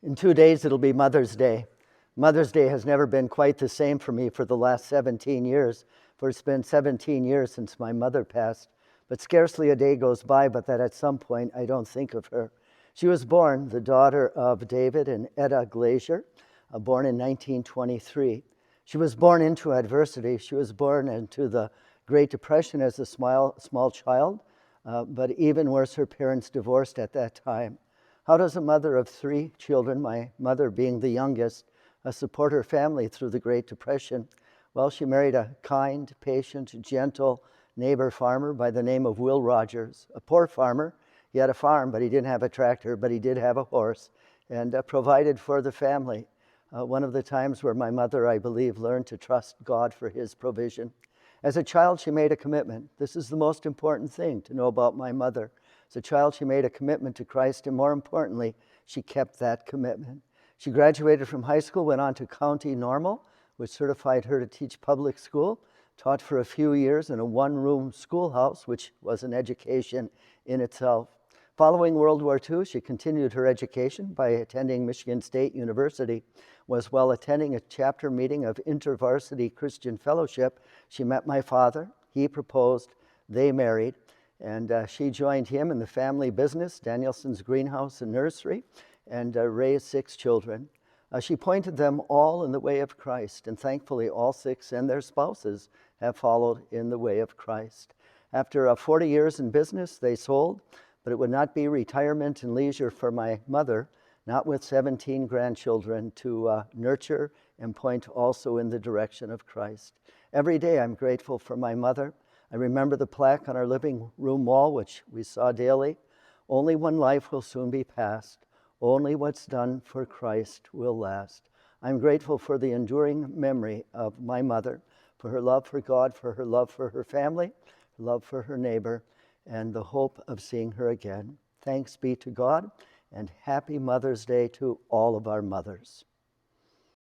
In 2 days, it'll be Mother's Day. Mother's Day has never been quite the same for me for the last 17 years, for it's been 17 years since my mother passed. But scarcely a day goes by but that at some point I don't think of her. She was born the daughter of David and Etta Glazier, born in 1923. She was born into adversity. She was born into the Great Depression as a small child, but even worse, her parents divorced at that time. How does a mother of 3 children, my mother being the youngest, support her family through the Great Depression? Well, she married a kind, patient, gentle neighbor farmer by the name of Will Rogers, a poor farmer. He had a farm, but he didn't have a tractor, but he did have a horse, and provided for the family. One of the times where my mother, I believe, learned to trust God for his provision. As a child, she made a commitment. This is the most important thing to know about my mother. As a child, she made a commitment to Christ, and more importantly, she kept that commitment. She graduated from high school, went on to County Normal, which certified her to teach public school, taught for a few years in a one-room schoolhouse, which was an education in itself. Following World War II, she continued her education by attending Michigan State University. While attending a chapter meeting of InterVarsity Christian Fellowship, she met my father. He proposed, they married, and she joined him in the family business, Danielson's Greenhouse and Nursery, and raised 6 children. She pointed them all in the way of Christ, and thankfully all 6 and their spouses have followed in the way of Christ. After 40 years in business, they sold, but it would not be retirement and leisure for my mother, not with 17 grandchildren, to nurture and point also in the direction of Christ. Every day I'm grateful for my mother. I remember the plaque on our living room wall, which we saw daily. Only one life will soon be passed. Only what's done for Christ will last. I'm grateful for the enduring memory of my mother, for her love for God, for her love for her family, her love for her neighbor, and the hope of seeing her again. Thanks be to God, and happy Mother's Day to all of our mothers.